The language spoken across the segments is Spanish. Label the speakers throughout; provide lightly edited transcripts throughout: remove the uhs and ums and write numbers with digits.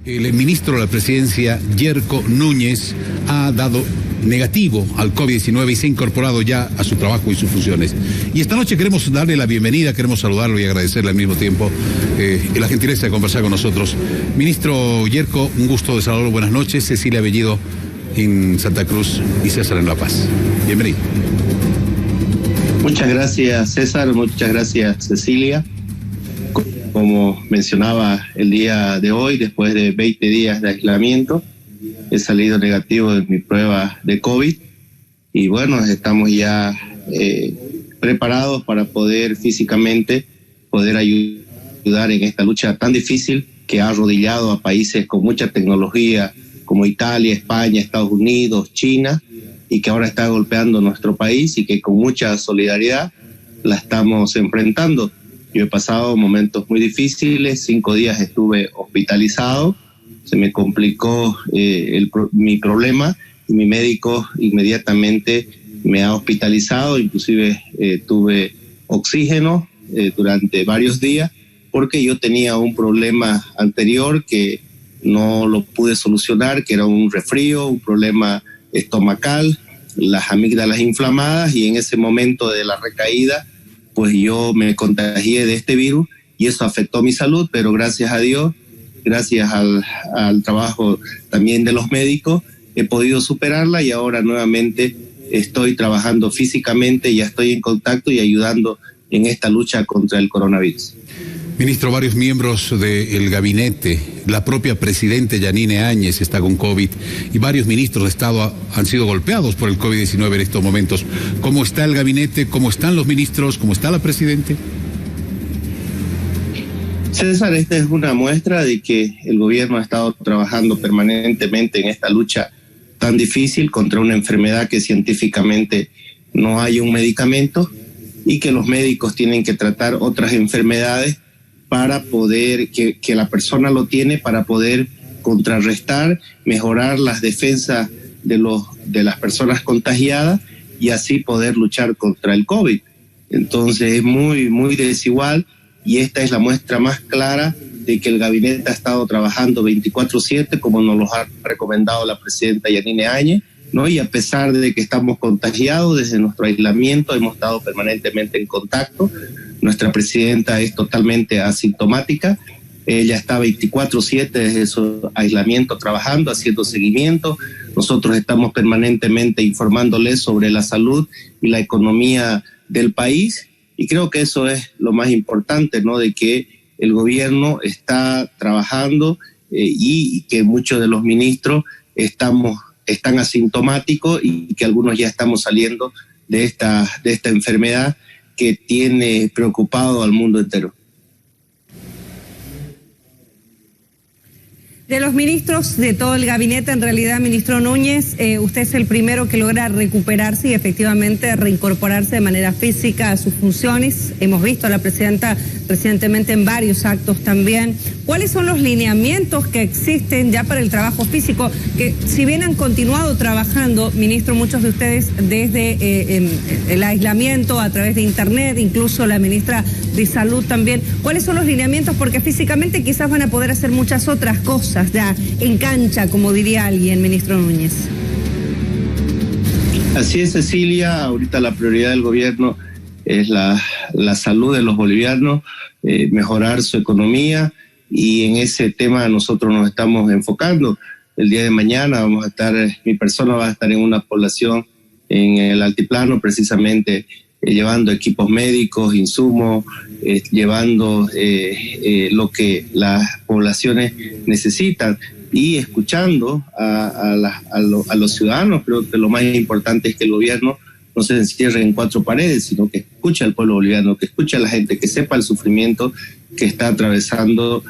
Speaker 1: El ministro de la Presidencia, Yerko Núñez, ha dado negativo al COVID-19 y se ha incorporado ya a su trabajo y sus funciones. Y esta noche queremos darle la bienvenida, queremos saludarlo y agradecerle al mismo tiempo la gentileza de conversar con nosotros. Ministro Yerko, un gusto de saludarlo, buenas noches. Cecilia Bellido en Santa Cruz y César en La Paz. Bienvenido.
Speaker 2: Muchas gracias, César, muchas gracias, Cecilia. Como mencionaba el día de hoy, después de 20 días de aislamiento, he salido negativo de mi prueba de COVID y bueno, estamos ya preparados para poder físicamente ayudar en esta lucha tan difícil que ha arrodillado a países con mucha tecnología como Italia, España, Estados Unidos, China, y que ahora está golpeando nuestro país y que con mucha solidaridad la estamos enfrentando. Yo he pasado momentos muy difíciles, 5 días estuve hospitalizado, se me complicó mi problema y mi médico inmediatamente me ha hospitalizado, inclusive tuve oxígeno durante varios días porque yo tenía un problema anterior que no lo pude solucionar, que era un resfrío, un problema estomacal, las amígdalas inflamadas, y en ese momento de la recaída pues yo me contagié de este virus y eso afectó mi salud, pero gracias a Dios, gracias al trabajo también de los médicos, he podido superarla y ahora nuevamente estoy trabajando físicamente, ya estoy en contacto y ayudando en esta lucha contra el coronavirus.
Speaker 1: Ministro, varios miembros del gabinete, la propia presidenta Yanine Áñez está con COVID y varios ministros de Estado han sido golpeados por el COVID-19 en estos momentos. ¿Cómo está el gabinete? ¿Cómo están los ministros? ¿Cómo está la presidenta?
Speaker 2: César, esta es una muestra de que el gobierno ha estado trabajando permanentemente en esta lucha tan difícil contra una enfermedad que científicamente no hay un medicamento y que los médicos tienen que tratar otras enfermedades para poder, que la persona lo tiene para poder contrarrestar, mejorar las defensas de las personas contagiadas y así poder luchar contra el COVID. Entonces es muy, muy desigual y esta es la muestra más clara de que el gabinete ha estado trabajando 24/7 como nos lo ha recomendado la presidenta Yanine Áñez, ¿no? Y a pesar de que estamos contagiados desde nuestro aislamiento, hemos estado permanentemente en contacto. Nuestra presidenta es totalmente asintomática, ella está 24/7 desde su aislamiento trabajando, haciendo seguimiento. Nosotros estamos permanentemente informándoles sobre la salud y la economía del país y creo que eso es lo más importante, ¿no? De que el gobierno está trabajando y que muchos de los ministros están asintomáticos y que algunos ya estamos saliendo de esta enfermedad que tiene preocupado al mundo entero.
Speaker 3: De los ministros de todo el gabinete, en realidad, ministro Núñez, usted es el primero que logra recuperarse y efectivamente reincorporarse de manera física a sus funciones. Hemos visto a la presidenta recientemente en varios actos también. ¿Cuáles son los lineamientos que existen ya para el trabajo físico? Que si bien han continuado trabajando, ministro, muchos de ustedes desde el aislamiento a través de internet, incluso la ministra de Salud también, ¿cuáles son los lineamientos? Porque físicamente quizás van a poder hacer muchas otras cosas ya en cancha, como diría alguien, ministro Núñez.
Speaker 2: Así es, Cecilia, ahorita la prioridad del gobierno es la salud de los bolivianos, mejorar su economía, y en ese tema nosotros nos estamos enfocando. El día de mañana mi persona va a estar en una población en el altiplano, precisamente llevando equipos médicos, insumos, llevando lo que las poblaciones necesitan y escuchando a los ciudadanos. Creo que lo más importante es que el gobierno no se encierre en 4 paredes, sino que escuche al pueblo boliviano, que escuche a la gente, que sepa el sufrimiento que está atravesando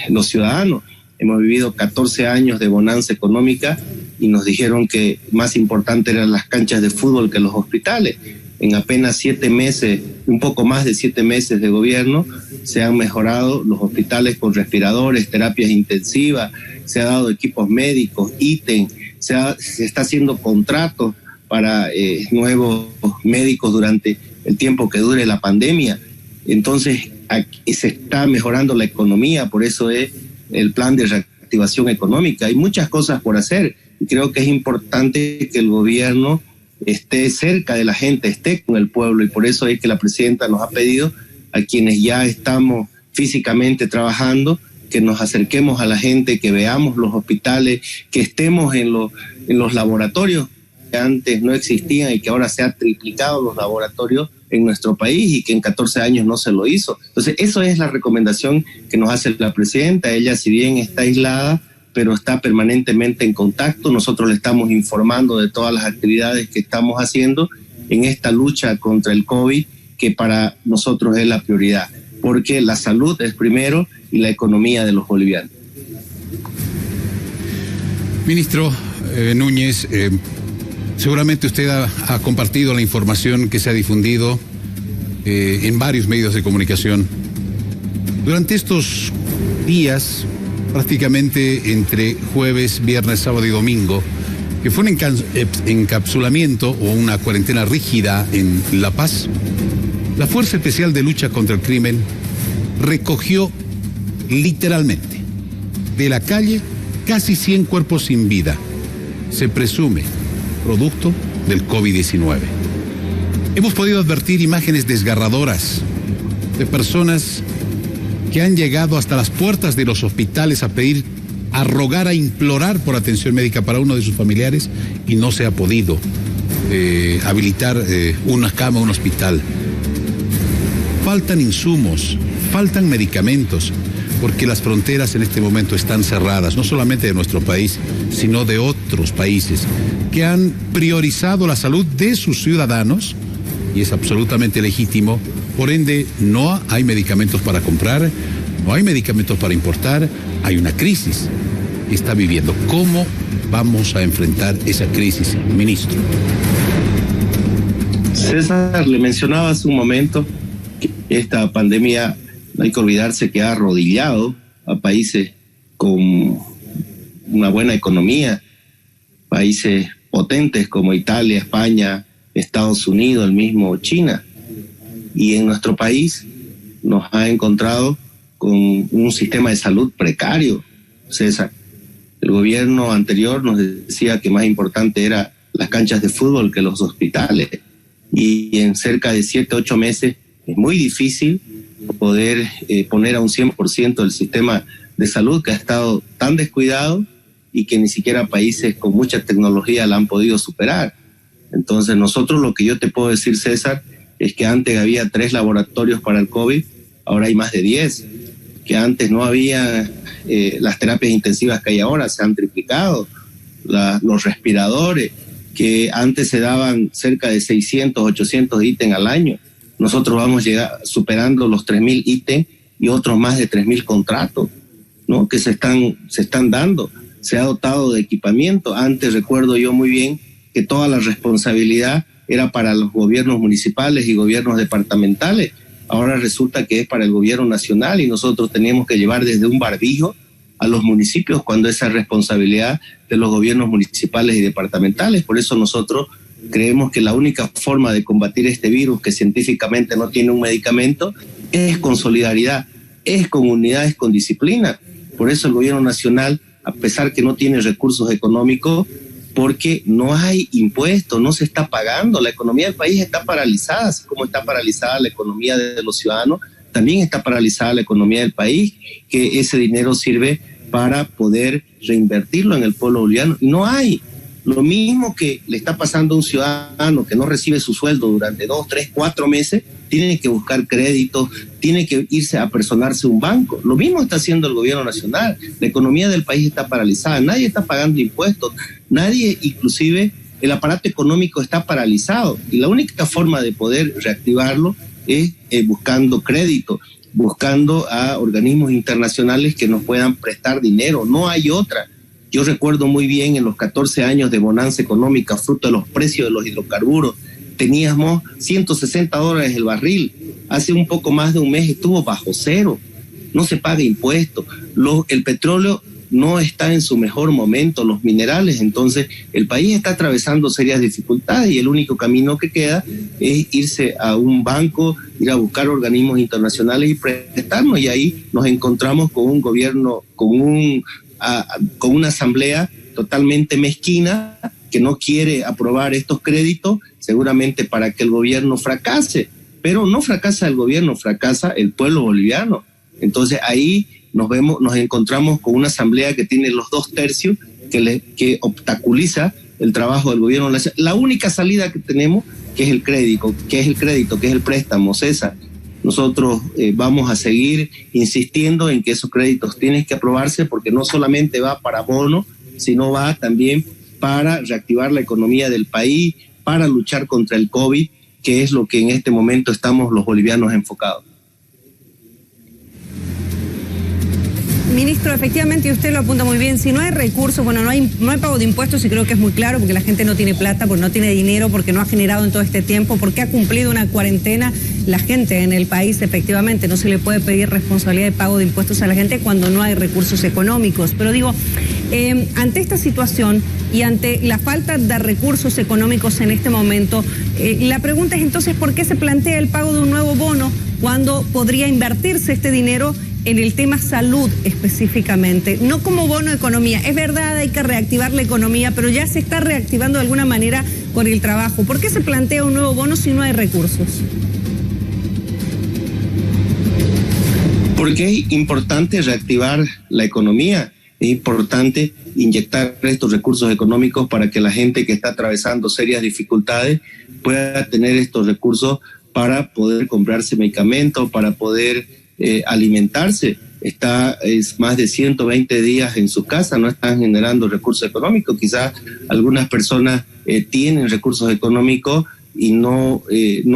Speaker 2: los ciudadanos. Hemos vivido 14 años de bonanza económica y nos dijeron que más importante eran las canchas de fútbol que los hospitales. En apenas 7 meses, un poco más de 7 meses de gobierno, se han mejorado los hospitales con respiradores, terapias intensivas, se ha dado equipos médicos, ítem, se está haciendo contratos para nuevos médicos durante el tiempo que dure la pandemia. Entonces, aquí se está mejorando la economía, por eso es el plan de reactivación reactivación económica. Hay muchas cosas por hacer y creo que es importante que el gobierno esté cerca de la gente, esté con el pueblo, y por eso es que la presidenta nos ha pedido a quienes ya estamos físicamente trabajando que nos acerquemos a la gente, que veamos los hospitales, que estemos en los laboratorios que antes no existían y que ahora se han triplicado los laboratorios en nuestro país y que en 14 años no se lo hizo. Entonces, eso es la recomendación que nos hace la presidenta. Ella, si bien está aislada, pero está permanentemente en contacto. Nosotros le estamos informando de todas las actividades que estamos haciendo en esta lucha contra el COVID, que para nosotros es la prioridad, porque la salud es primero y la economía de los bolivianos.
Speaker 1: Ministro Núñez, seguramente usted ha compartido la información que se ha difundido en varios medios de comunicación. Durante estos días, prácticamente entre jueves, viernes, sábado y domingo, que fue un encapsulamiento o una cuarentena rígida en La Paz, la Fuerza Especial de Lucha contra el Crimen recogió literalmente de la calle casi 100 cuerpos sin vida. Se presume producto del COVID-19. Hemos podido advertir imágenes desgarradoras de personas que han llegado hasta las puertas de los hospitales a pedir, a rogar, a implorar por atención médica para uno de sus familiares y no se ha podido habilitar una cama, un hospital. Faltan insumos, faltan medicamentos, porque las fronteras en este momento están cerradas, no solamente de nuestro país, sino de otros países que han priorizado la salud de sus ciudadanos, y es absolutamente legítimo. Por ende, no hay medicamentos para comprar, no hay medicamentos para importar, hay una crisis que está viviendo. ¿Cómo vamos a enfrentar esa crisis, ministro?
Speaker 2: César, le mencionaba hace un momento que esta pandemia, no hay que olvidarse que ha arrodillado a países con una buena economía, países potentes como Italia, España, Estados Unidos, el mismo China. Y en nuestro país nos ha encontrado con un sistema de salud precario, César. El gobierno anterior nos decía que más importante eran las canchas de fútbol que los hospitales. Y en cerca de 7, 8 meses es muy difícil poder poner a un 100% el sistema de salud que ha estado tan descuidado y que ni siquiera países con mucha tecnología la han podido superar. Entonces nosotros, lo que yo te puedo decir, César, es que antes había 3 laboratorios para el COVID, ahora hay más de 10, que antes no había las terapias intensivas que hay ahora, se han triplicado, los respiradores, que antes se daban cerca de 600, 800 ítems al año. Nosotros vamos a llegar superando los 3.000 ítems y otros más de 3.000 contratos, ¿no?, que se están dando. Se ha dotado de equipamiento. Antes recuerdo yo muy bien que toda la responsabilidad era para los gobiernos municipales y gobiernos departamentales. Ahora resulta que es para el gobierno nacional y nosotros teníamos que llevar desde un barbijo a los municipios cuando esa responsabilidad de los gobiernos municipales y departamentales. Por eso nosotros creemos que la única forma de combatir este virus, que científicamente no tiene un medicamento, es con solidaridad, es con unidades, con disciplina. Por eso el gobierno nacional, a pesar que no tiene recursos económicos, porque no hay impuestos, no se está pagando, la economía del país está paralizada, así como está paralizada la economía de los ciudadanos, también está paralizada la economía del país, que ese dinero sirve para poder reinvertirlo en el pueblo boliviano. Y no hay. Lo mismo que le está pasando a un ciudadano que no recibe su sueldo durante 2, 3, 4 meses, tiene que buscar créditos, tiene que irse a personarse a un banco. Lo mismo está haciendo el gobierno nacional. La economía del país está paralizada, nadie está pagando impuestos, nadie, inclusive el aparato económico está paralizado. Y la única forma de poder reactivarlo es buscando crédito, buscando a organismos internacionales que nos puedan prestar dinero. No hay otra. Yo recuerdo muy bien en los 14 años de bonanza económica, fruto de los precios de los hidrocarburos, teníamos $160 el barril. Hace un poco más de un mes estuvo bajo cero. No se paga impuestos. El petróleo no está en su mejor momento, los minerales. Entonces, el país está atravesando serias dificultades y el único camino que queda es irse a un banco, ir a buscar organismos internacionales y prestarnos. Y ahí nos encontramos con un gobierno, con un con una asamblea totalmente mezquina que no quiere aprobar estos créditos, seguramente para que el gobierno fracase. Pero no fracasa el gobierno, fracasa el pueblo boliviano. Entonces ahí nos encontramos con una asamblea que tiene los 2/3 que obstaculiza el trabajo del gobierno. La única salida que tenemos, que es el crédito, que es el préstamo, César. Nosotros vamos a seguir insistiendo en que esos créditos tienen que aprobarse, porque no solamente va para bono, sino va también para reactivar la economía del país, para luchar contra el COVID, que es lo que en este momento estamos los bolivianos enfocados.
Speaker 3: Ministro, efectivamente, y usted lo apunta muy bien, si no hay recursos, bueno, no hay pago de impuestos, y creo que es muy claro, porque la gente no tiene plata, porque no tiene dinero, porque no ha generado en todo este tiempo, porque ha cumplido una cuarentena. La gente en el país, efectivamente, no se le puede pedir responsabilidad de pago de impuestos a la gente cuando no hay recursos económicos. Pero digo, ante esta situación y ante la falta de recursos económicos en este momento, la pregunta es entonces, ¿por qué se plantea el pago de un nuevo bono cuando podría invertirse este dinero en el tema salud específicamente, no como bono de economía? Es verdad, hay que reactivar la economía, pero ya se está reactivando de alguna manera con el trabajo. ¿Por qué se plantea un nuevo bono si no hay recursos?
Speaker 2: Porque es importante reactivar la economía, es importante inyectar estos recursos económicos para que la gente que está atravesando serias dificultades pueda tener estos recursos para poder comprarse medicamentos, para poder alimentarse. Está más de 120 días en su casa, no están generando recursos económicos. Quizás algunas personas tienen recursos económicos y no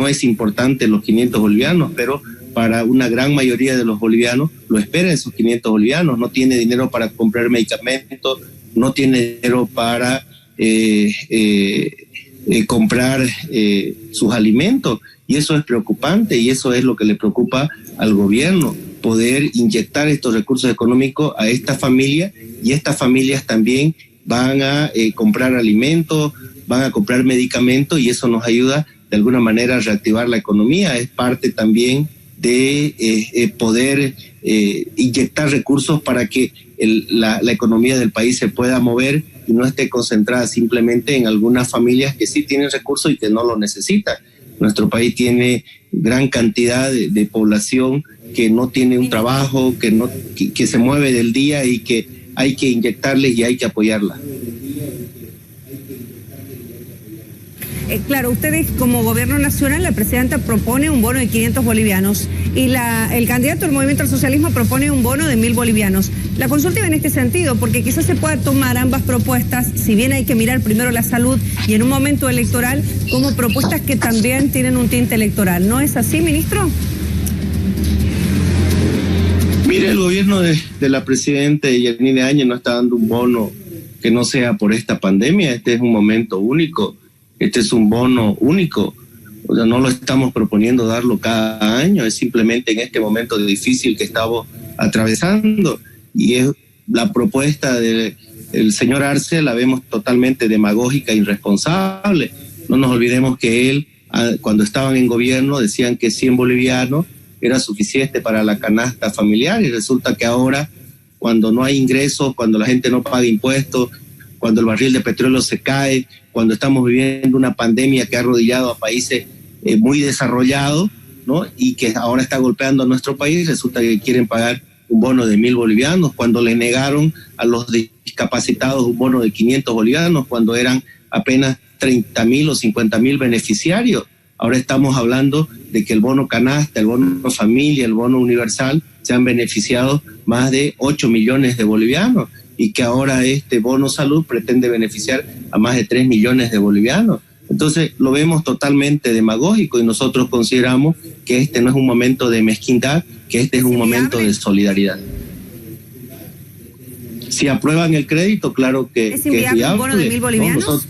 Speaker 2: es importante los 500 bolivianos, pero para una gran mayoría de los bolivianos lo esperan esos 500 bolivianos. No tiene dinero para comprar medicamentos, no tiene dinero para comprar sus alimentos, y eso es preocupante, y eso es lo que le preocupa al gobierno, poder inyectar estos recursos económicos a esta familia, y estas familias también van a comprar alimentos, van a comprar medicamentos, y eso nos ayuda de alguna manera a reactivar la economía. Es parte también de poder inyectar recursos para que la economía del país se pueda mover y no esté concentrada simplemente en algunas familias que sí tienen recursos y que no lo necesitan. Nuestro país tiene gran cantidad de población que no tiene un trabajo, que se mueve del día, y que hay que inyectarles y hay que apoyarla.
Speaker 3: Claro, ustedes como gobierno nacional, la presidenta propone un bono de 500 bolivianos y el candidato del Movimiento al Socialismo propone un bono de 1.000 bolivianos. La consulta iba en este sentido, porque quizás se pueda tomar ambas propuestas, si bien hay que mirar primero la salud y en un momento electoral, como propuestas que también tienen un tinte electoral. ¿No es así, ministro?
Speaker 2: Mire, el gobierno de la presidenta Yanine Áñez no está dando un bono que no sea por esta pandemia. Este es un momento único. Este es un bono único, o sea, no lo estamos proponiendo darlo cada año, es simplemente en este momento difícil que estamos atravesando, y es la propuesta del señor Arce, la vemos totalmente demagógica e irresponsable. No nos olvidemos que él, cuando estaban en gobierno, decían que 100 bolivianos era suficiente para la canasta familiar, y resulta que ahora, cuando no hay ingresos, cuando la gente no paga impuestos, cuando el barril de petróleo se cae, cuando estamos viviendo una pandemia que ha arrodillado a países muy desarrollados, ¿no? Y que ahora está golpeando a nuestro país, resulta que quieren pagar un bono de 1.000 bolivianos, cuando le negaron a los discapacitados un bono de 500 bolivianos, cuando eran apenas 30.000 o 50.000 beneficiarios. Ahora estamos hablando de que el bono canasta, el bono familia, el bono universal, se han beneficiado más de 8 millones de bolivianos, y que ahora este bono salud pretende beneficiar a más de 3 millones de bolivianos. Entonces lo vemos totalmente demagógico, y nosotros consideramos que este no es un momento de mezquindad, que este es un momento de solidaridad. Si aprueban el crédito, claro que
Speaker 3: es viable un bono de 1.000 bolivianos.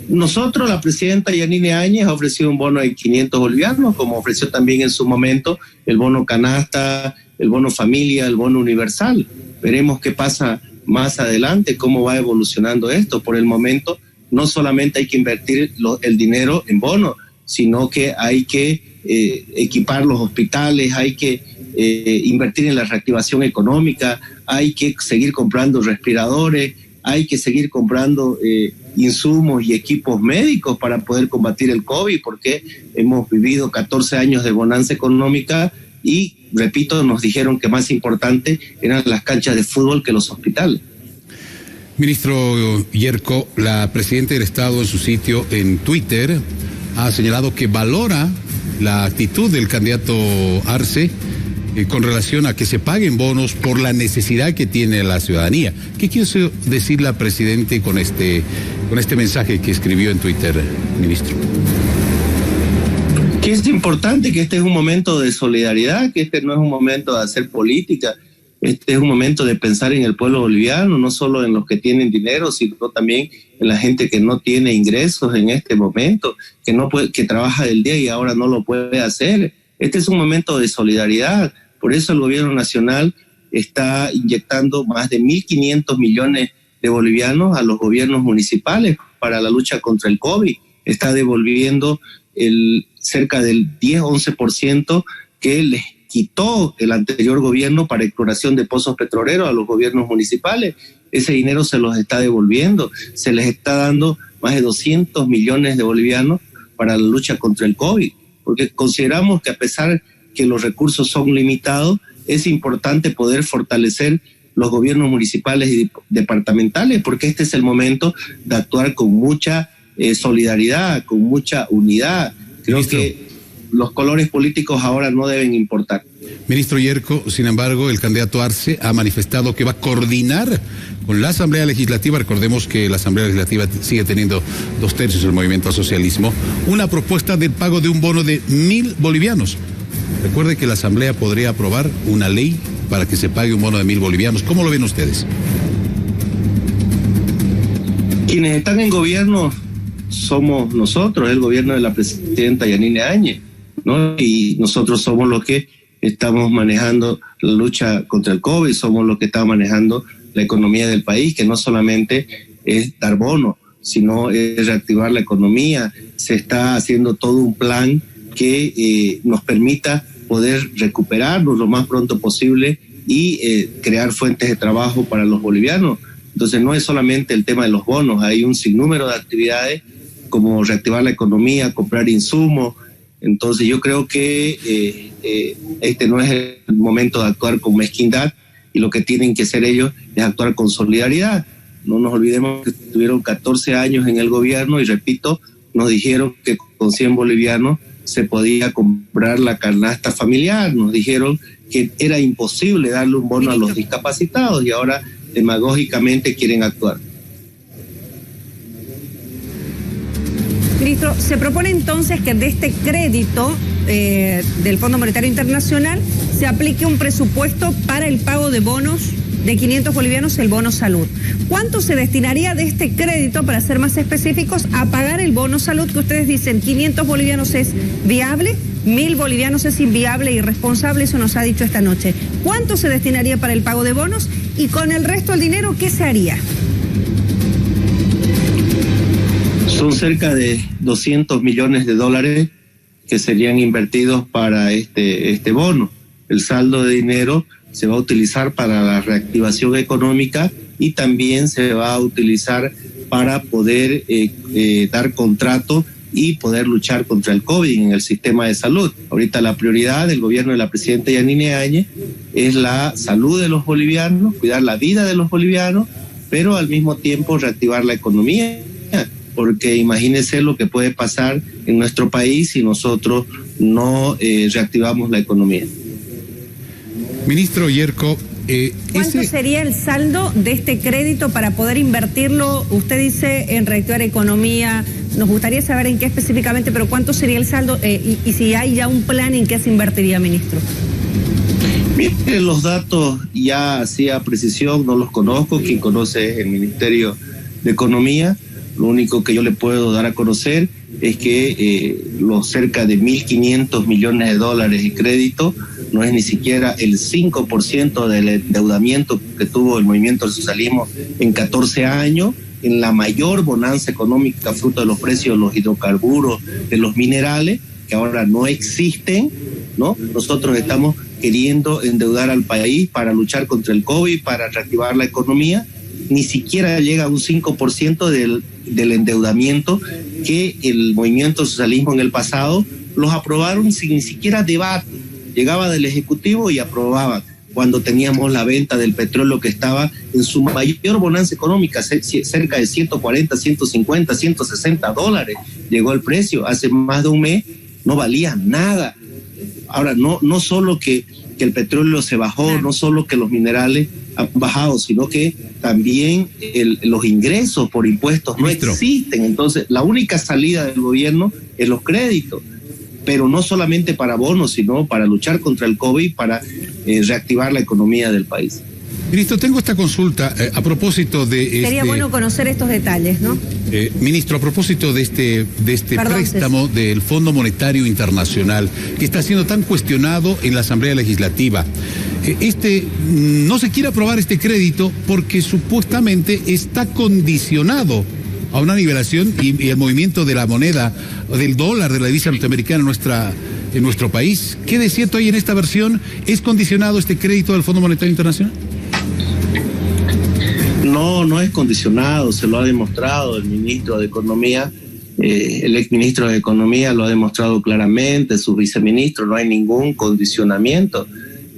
Speaker 2: Nosotros, la presidenta Yanine Áñez ha ofrecido un bono de 500 bolivianos, como ofreció también en su momento el bono canasta, el bono familia, el bono universal. Veremos qué pasa más adelante, cómo va evolucionando esto. Por el momento, no solamente hay que invertir el dinero en bonos, sino que hay que equipar los hospitales, hay que invertir en la reactivación económica, hay que seguir comprando respiradores, hay que seguir comprando insumos y equipos médicos para poder combatir el COVID, porque hemos vivido 14 años de bonanza económica y, repito, nos dijeron que más importante eran las canchas de fútbol que los hospitales.
Speaker 1: Ministro Yerko, la Presidenta del Estado en su sitio en Twitter ha señalado que valora la actitud del candidato Arce con relación a que se paguen bonos por la necesidad que tiene la ciudadanía. ¿Qué quiere decir la Presidenta con este mensaje que escribió en Twitter, ministro?
Speaker 2: Que es importante, que este es un momento de solidaridad, que este no es un momento de hacer política, este es un momento de pensar en el pueblo boliviano, no solo en los que tienen dinero, sino también en la gente que no tiene ingresos en este momento, que no puede, que trabaja del día y ahora no lo puede hacer. Este es un momento de solidaridad, por eso el gobierno nacional está inyectando más de 1.500 millones de bolivianos a los gobiernos municipales para la lucha contra el COVID. Está devolviendo cerca del 10-11% que les quitó el anterior gobierno para exploración de pozos petroleros a los gobiernos municipales. Ese dinero se los está devolviendo, se les está dando más de 200 millones de bolivianos para la lucha contra el COVID, porque consideramos que a pesar que los recursos son limitados, es importante poder fortalecer los gobiernos municipales y departamentales, porque este es el momento de actuar con mucha solidaridad, con mucha unidad. Creo
Speaker 1: Ministro,
Speaker 2: que los colores políticos ahora no deben importar.
Speaker 1: Ministro Yerko, sin embargo, el candidato Arce ha manifestado que va a coordinar con la Asamblea Legislativa, recordemos que la Asamblea Legislativa sigue teniendo 2/3 del movimiento al socialismo, una propuesta del pago de un bono de 1.000 bolivianos. Recuerde que la Asamblea podría aprobar una ley para que se pague un bono de 1.000 bolivianos. ¿Cómo lo ven ustedes?
Speaker 2: Quienes están en gobierno somos nosotros, el gobierno de la presidenta Yanine Áñez, ¿no? Y nosotros somos los que estamos manejando la lucha contra el COVID, somos los que estamos manejando la economía del país, que no solamente es dar bonos, sino es reactivar la economía. Se está haciendo todo un plan que nos permita poder recuperarnos lo más pronto posible y crear fuentes de trabajo para los bolivianos. Entonces no es solamente el tema de los bonos, hay un sinnúmero de actividades como reactivar la economía, comprar insumos. Entonces yo creo que este no es el momento de actuar con mezquindad, y lo que tienen que hacer ellos es actuar con solidaridad. No nos olvidemos que estuvieron 14 años en el gobierno y, repito, nos dijeron que con 100 bolivianos se podía comprar la canasta familiar, nos dijeron que era imposible darle un bono a los discapacitados y ahora demagógicamente quieren actuar.
Speaker 3: Ministro, se propone entonces que de este crédito del Fondo Monetario Internacional se aplique un presupuesto para el pago de bonos de 500 bolivianos, el bono salud. ¿Cuánto se destinaría de este crédito, para ser más específicos, a pagar el bono salud que ustedes dicen 500 bolivianos es viable, 1.000 bolivianos es inviable e irresponsable? Eso nos ha dicho esta noche. ¿Cuánto se destinaría para el pago de bonos y con el resto del dinero qué se haría?
Speaker 2: Son cerca de 200 millones de dólares que serían invertidos para este bono. El saldo de dinero se va a utilizar para la reactivación económica y también se va a utilizar para poder dar contrato y poder luchar contra el COVID en el sistema de salud. Ahorita la prioridad del gobierno de la presidenta Yanine Áñez es la salud de los bolivianos, cuidar la vida de los bolivianos, pero al mismo tiempo reactivar la economía, porque imagínense lo que puede pasar en nuestro país si nosotros no reactivamos la economía.
Speaker 1: Ministro Yerko,
Speaker 3: ¿cuánto sería el saldo de este crédito para poder invertirlo? Usted dice en reactivar economía, nos gustaría saber en qué específicamente, pero ¿cuánto sería el saldo y si hay ya un plan en qué se invertiría, ministro?
Speaker 2: Mire, los datos ya así a precisión no los conozco, quien conoce es el Ministerio de Economía. Lo único que yo le puedo dar a conocer es que los cerca de 1.500 millones de dólares de crédito no es ni siquiera el 5% del endeudamiento que tuvo el movimiento del socialismo en 14 años, en la mayor bonanza económica fruto de los precios de los hidrocarburos, de los minerales, que ahora no existen, ¿no? Nosotros estamos queriendo endeudar al país para luchar contra el COVID, para reactivar la economía. Ni siquiera llega a un 5% del endeudamiento que el movimiento socialismo en el pasado los aprobaron sin ni siquiera debate. Llegaba del Ejecutivo y aprobaban. Cuando teníamos la venta del petróleo que estaba en su mayor bonanza económica, cerca de 140, 150, 160 dólares, llegó el precio. Hace más de un mes no valía nada. Ahora, no solo que el petróleo se bajó, no solo que los minerales han bajado, sino que también los ingresos por impuestos no existen. Entonces, la única salida del gobierno es los créditos, pero no solamente para bonos, sino para luchar contra el COVID, para reactivar la economía del país.
Speaker 1: Ministro, tengo esta consulta a propósito de...
Speaker 3: Sería bueno conocer estos detalles, ¿no?
Speaker 1: Ministro, a propósito de este préstamo del Fondo Monetario Internacional, que está siendo tan cuestionado en la Asamblea Legislativa. No se quiere aprobar este crédito porque supuestamente está condicionado a una nivelación y el movimiento de la moneda, del dólar, de la divisa norteamericana en nuestro país. ¿Qué de cierto hay en esta versión? ¿Es condicionado este crédito del Fondo Monetario Internacional?
Speaker 2: No es condicionado, se lo ha demostrado el ministro de Economía, el exministro de Economía lo ha demostrado claramente, su viceministro, no hay ningún condicionamiento.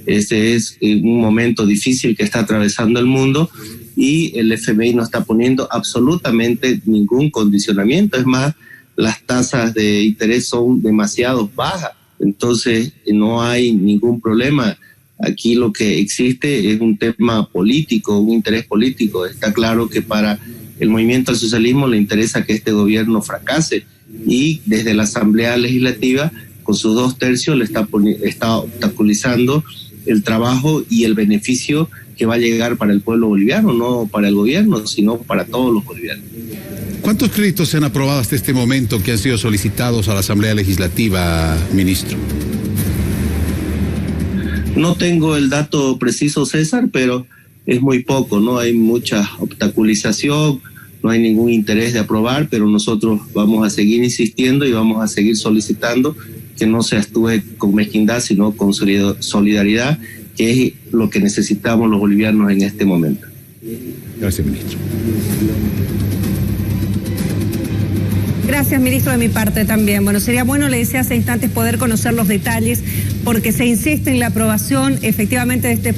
Speaker 2: Este es un momento difícil que está atravesando el mundo y el FMI no está poniendo absolutamente ningún condicionamiento. Es más, las tasas de interés son demasiado bajas, entonces no hay ningún problema. Aquí lo que existe es un tema político, un interés político. Está claro que para el movimiento al socialismo le interesa que este gobierno fracase y desde la Asamblea Legislativa, con sus 2 tercios, le está obstaculizando el trabajo y el beneficio que va a llegar para el pueblo boliviano, no para el gobierno, sino para todos los bolivianos.
Speaker 1: ¿Cuántos créditos se han aprobado hasta este momento que han sido solicitados a la Asamblea Legislativa, ministro?
Speaker 2: No tengo el dato preciso, César, pero es muy poco, ¿no? Hay mucha obstaculización, no hay ningún interés de aprobar, pero nosotros vamos a seguir insistiendo y vamos a seguir solicitando que no se actúe con mezquindad, sino con solidaridad, que es lo que necesitamos los bolivianos en este momento.
Speaker 1: Gracias, ministro.
Speaker 3: Gracias, ministro, de mi parte también. Bueno, sería bueno, le decía hace instantes, poder conocer los detalles, porque se insiste en la aprobación efectivamente de este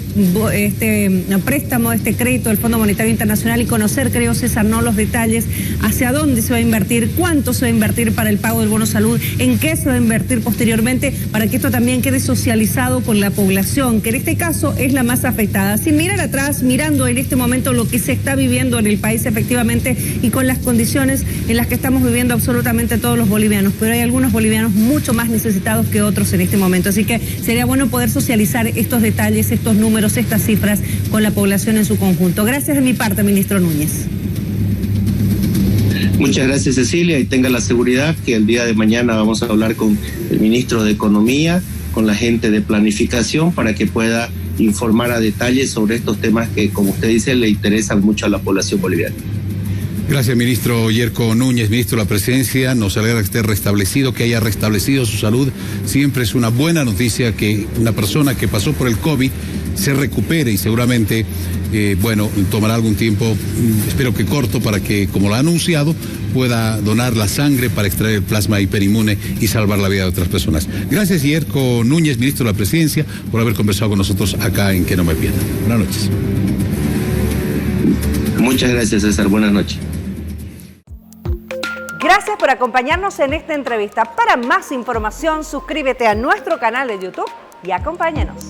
Speaker 3: préstamo, de este crédito del Fondo Monetario Internacional, y conocer, creo, César, no los detalles, hacia dónde se va a invertir, cuánto se va a invertir para el pago del bono salud, en qué se va a invertir posteriormente, para que esto también quede socializado con la población, que en este caso es la más afectada. Sin mirar atrás, mirando en este momento lo que se está viviendo en el país efectivamente y con las condiciones en las que estamos viviendo absolutamente todos los bolivianos, pero hay algunos bolivianos mucho más necesitados que otros en este momento, así que sería bueno poder socializar estos detalles, estos números, estas cifras con la población en su conjunto. Gracias de mi parte, ministro Núñez.
Speaker 2: Muchas gracias, Cecilia, y tenga la seguridad que el día de mañana vamos a hablar con el ministro de Economía, con la gente de Planificación, para que pueda informar a detalle sobre estos temas que, como usted dice, le interesan mucho a la población boliviana.
Speaker 1: Gracias, ministro Yerko Núñez, ministro de la Presidencia. Nos alegra que esté restablecido, que haya restablecido su salud. Siempre es una buena noticia que una persona que pasó por el COVID se recupere y seguramente, tomará algún tiempo, espero que corto, para que, como lo ha anunciado, pueda donar la sangre para extraer el plasma hiperinmune y salvar la vida de otras personas. Gracias, Yerko Núñez, ministro de la Presidencia, por haber conversado con nosotros acá en Que No Me Pierda. Buenas noches.
Speaker 2: Muchas gracias, César. Buenas noches.
Speaker 3: Gracias por acompañarnos en esta entrevista. Para más información, suscríbete a nuestro canal de YouTube y acompáñanos.